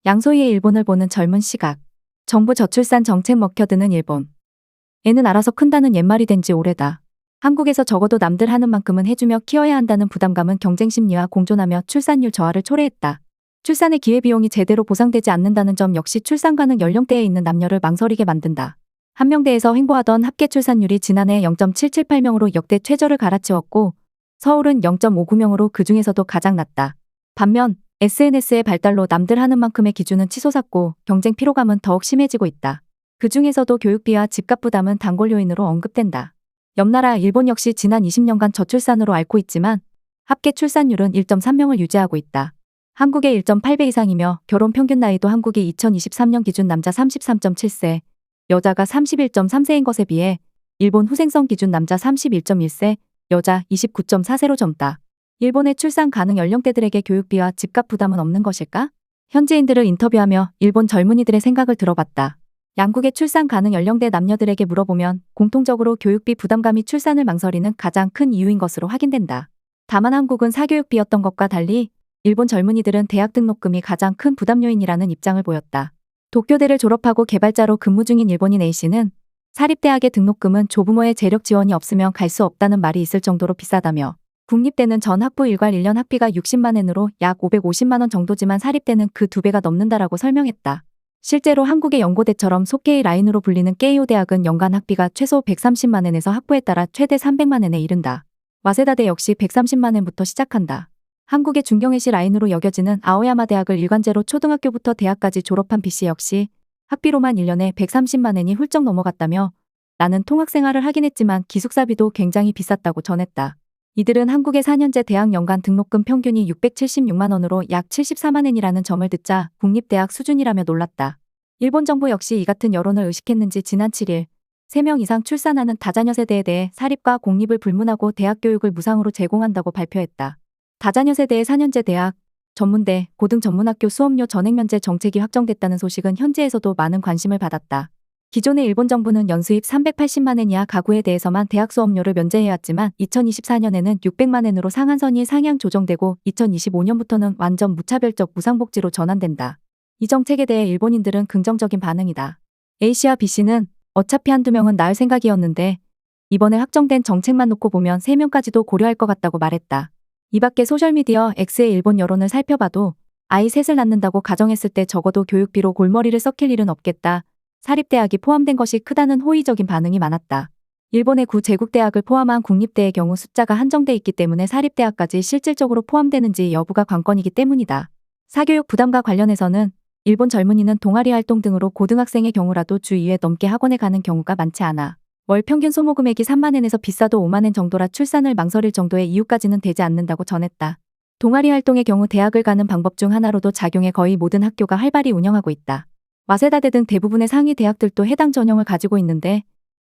양소희의 일본을 보는 젊은 시각. 정부 저출산 정책 먹혀드는 일본. 애는 알아서 큰다는 옛말이 된 지 오래다. 한국에서 적어도 남들 하는 만큼은 해주며 키워야 한다는 부담감은 경쟁 심리와 공존하며 출산율 저하를 초래했다. 출산의 기회비용이 제대로 보상되지 않는다는 점 역시 출산 가능 연령대에 있는 남녀를 망설이게 만든다. 한명대에서 횡보하던 합계 출산율이 지난해 0.778명으로 역대 최저를 갈아치웠고 서울은 0.59명으로 그중에서도 가장 낮다. 반면 SNS의 발달로 남들 하는 만큼의 기준은 치솟았고 경쟁 피로감은 더욱 심해지고 있다. 그중에서도 교육비와 집값 부담은 단골 요인으로 언급된다. 옆나라 일본 역시 지난 20년간 저출산으로 앓고 있지만 합계 출산율은 1.3명을 유지하고 있다. 한국의 1.8배 이상이며 결혼 평균 나이도 한국이 2023년 기준 남자 33.7세, 여자가 31.3세인 것에 비해 일본 후생성 기준 남자 31.1세, 여자 29.4세로 젊다. 일본의 출산 가능 연령대들에게 교육비와 집값 부담은 없는 것일까? 현지인들을 인터뷰하며 일본 젊은이들의 생각을 들어봤다. 양국의 출산 가능 연령대 남녀들에게 물어보면 공통적으로 교육비 부담감이 출산을 망설이는 가장 큰 이유인 것으로 확인된다. 다만 한국은 사교육비였던 것과 달리 일본 젊은이들은 대학 등록금이 가장 큰 부담 요인이라는 입장을 보였다. 도쿄대를 졸업하고 개발자로 근무 중인 일본인 A씨는 사립대학의 등록금은 조부모의 재력 지원이 없으면 갈 수 없다는 말이 있을 정도로 비싸다며 국립대는 전 학부 일괄 1년 학비가 60만 엔으로 약 550만 원 정도지만 사립대는 그 2배가 넘는다라고 설명했다. 실제로 한국의 연고대처럼 속케이 라인으로 불리는 깨이오 대학은 연간 학비가 최소 130만 엔에서 학부에 따라 최대 300만 엔에 이른다. 와세다대 역시 130만 엔부터 시작한다. 한국의 중경외시 라인으로 여겨지는 아오야마 대학을 일관제로 초등학교부터 대학까지 졸업한 B씨 역시 학비로만 1년에 130만 엔이 훌쩍 넘어갔다며 나는 통학생활을 하긴 했지만 기숙사비도 굉장히 비쌌다고 전했다. 이들은 한국의 4년제 대학 연간 등록금 평균이 676만 원으로 약 74만 엔이라는 점을 듣자 국립대학 수준이라며 놀랐다. 일본 정부 역시 이 같은 여론을 의식했는지 지난 7일 3명 이상 출산하는 다자녀 세대에 대해 사립과 공립을 불문하고 대학 교육을 무상으로 제공한다고 발표했다. 다자녀 세대의 4년제 대학, 전문대, 고등 전문학교 수업료 전액 면제 정책이 확정됐다는 소식은 현지에서도 많은 관심을 받았다. 기존의 일본 정부는 연수입 380만 엔 이하 가구에 대해서만 대학 수업료를 면제해왔지만 2024년에는 600만 엔으로 상한선이 상향 조정되고 2025년부터는 완전 무차별적 무상복지로 전환된다. 이 정책에 대해 일본인들은 긍정적인 반응이다. A씨와 B씨는 어차피 한두 명은 낳을 생각이었는데 이번에 확정된 정책만 놓고 보면 3명까지도 고려할 것 같다고 말했다. 이 밖에 소셜미디어 X의 일본 여론을 살펴봐도 아이 셋을 낳는다고 가정했을 때 적어도 교육비로 골머리를 썩힐 일은 없겠다. 사립대학이 포함된 것이 크다는 호의적인 반응이 많았다. 일본의 구제국대학을 포함한 국립대의 경우 숫자가 한정돼 있기 때문에 사립대학까지 실질적으로 포함되는지 여부가 관건이기 때문이다. 사교육 부담과 관련해서는 일본 젊은이는 동아리 활동 등으로 고등학생의 경우라도 주 2회 넘게 학원에 가는 경우가 많지 않아. 월 평균 소모 금액이 3만 엔에서 비싸도 5만 엔 정도라 출산을 망설일 정도의 이유까지는 되지 않는다고 전했다. 동아리 활동의 경우 대학을 가는 방법 중 하나로도 작용해 거의 모든 학교가 활발히 운영하고 있다. 와세다대 등 대부분의 상위 대학들도 해당 전형을 가지고 있는데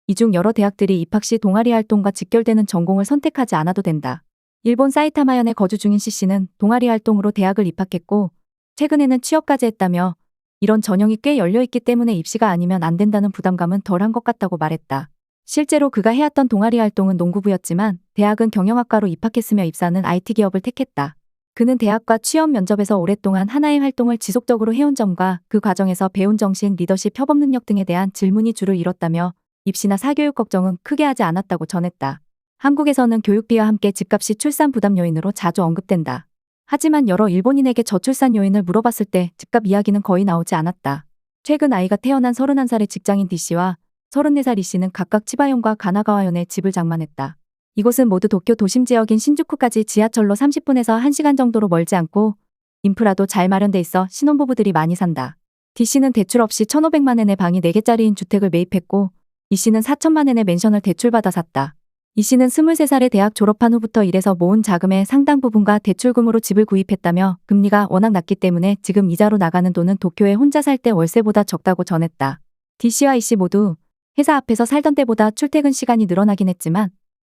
이 중 여러 대학들이 입학 시 동아리 활동과 직결되는 전공을 선택하지 않아도 된다. 일본 사이타마현에 거주 중인 C씨는 동아리 활동으로 대학을 입학했고 최근에는 취업까지 했다며 이런 전형이 꽤 열려있기 때문에 입시가 아니면 안 된다는 부담감은 덜한 것 같다고 말했다. 실제로 그가 해왔던 동아리 활동은 농구부였지만 대학은 경영학과로 입학했으며 입사는 IT 기업을 택했다. 그는 대학과 취업 면접에서 오랫동안 하나의 활동을 지속적으로 해온 점과 그 과정에서 배운 정신, 리더십, 협업 능력 등에 대한 질문이 주를 이뤘다며 입시나 사교육 걱정은 크게 하지 않았다고 전했다. 한국에서는 교육비와 함께 집값이 출산 부담 요인으로 자주 언급된다. 하지만 여러 일본인에게 저출산 요인을 물어봤을 때 집값 이야기는 거의 나오지 않았다. 최근 아이가 태어난 31살의 직장인 D씨와 34살 E씨는 각각 치바현과 가나가와현에 집을 장만했다. 이곳은 모두 도쿄 도심 지역인 신주쿠까지 지하철로 30분에서 1시간 정도로 멀지 않고 인프라도 잘 마련돼 있어 신혼부부들이 많이 산다. D씨는 대출 없이 1,500만 엔의 방이 4개짜리인 주택을 매입했고 E씨는 4천만 엔의 맨션을 대출받아 샀다. E씨는 23살에 대학 졸업한 후부터 일해서 모은 자금의 상당 부분과 대출금으로 집을 구입했다며 금리가 워낙 낮기 때문에 지금 이자로 나가는 돈은 도쿄에 혼자 살 때 월세보다 적다고 전했다. D씨와 E씨 모두 회사 앞에서 살던 때보다 출퇴근 시간이 늘어나긴 했지만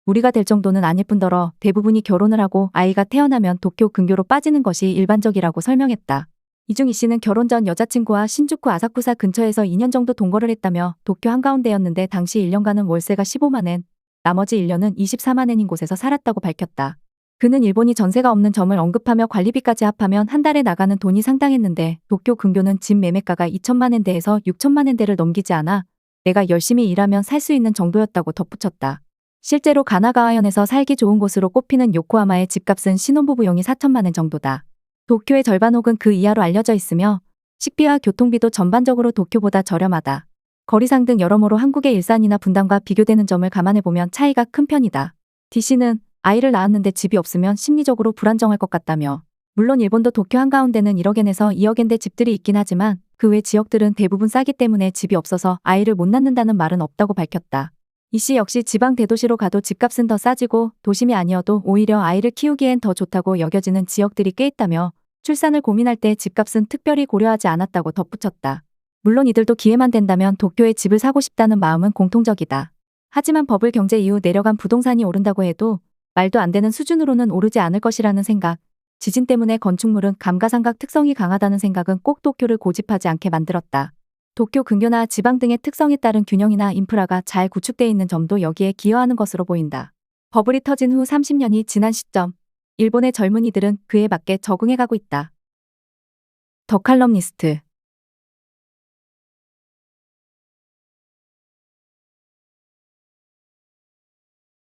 우리가 될 정도는 아닐 뿐더러 대부분이 결혼을 하고 아이가 태어나면 도쿄 근교로 빠지는 것이 일반적이라고 설명했다. 이중 E씨는 결혼 전 여자친구와 신주쿠 아사쿠사 근처에서 2년 정도 동거를 했다며 도쿄 한가운데였는데 당시 1년간은 월세가 15만 엔, 나머지 1년은 24만 엔인 곳에서 살았다고 밝혔다. 그는 일본이 전세가 없는 점을 언급하며 관리비까지 합하면 한 달에 나가는 돈이 상당했는데 도쿄 근교는 집 매매가가 2천만 엔대에서 6천만 엔대를 넘기지 않아 내가 열심히 일하면 살 수 있는 정도였다고 덧붙였다. 실제로 가나가와현에서 살기 좋은 곳으로 꼽히는 요코하마의 집값은 신혼부부용이 4천만 엔 정도다. 도쿄의 절반 혹은 그 이하로 알려져 있으며 식비와 교통비도 전반적으로 도쿄보다 저렴하다. 거리상 등 여러모로 한국의 일산이나 분당과 비교되는 점을 감안해보면 차이가 큰 편이다. D씨는 아이를 낳았는데 집이 없으면 심리적으로 불안정할 것 같다며 물론 일본도 도쿄 한가운데는 1억엔에서 2억엔대 집들이 있긴 하지만 그 외 지역들은 대부분 싸기 때문에 집이 없어서 아이를 못 낳는다는 말은 없다고 밝혔다. 이씨 역시 지방 대도시로 가도 집값은 더 싸지고 도심이 아니어도 오히려 아이를 키우기엔 더 좋다고 여겨지는 지역들이 꽤 있다며 출산을 고민할 때 집값은 특별히 고려하지 않았다고 덧붙였다. 물론 이들도 기회만 된다면 도쿄에 집을 사고 싶다는 마음은 공통적이다. 하지만 버블 경제 이후 내려간 부동산이 오른다고 해도 말도 안 되는 수준으로는 오르지 않을 것이라는 생각, 지진 때문에 건축물은 감가상각 특성이 강하다는 생각은 꼭 도쿄를 고집하지 않게 만들었다. 도쿄 근교나 지방 등의 특성에 따른 균형이나 인프라가 잘 구축되어 있는 점도 여기에 기여하는 것으로 보인다. 버블이 터진 후 30년이 지난 시점, 일본의 젊은이들은 그에 맞게 적응해가고 있다. 더 칼럼니스트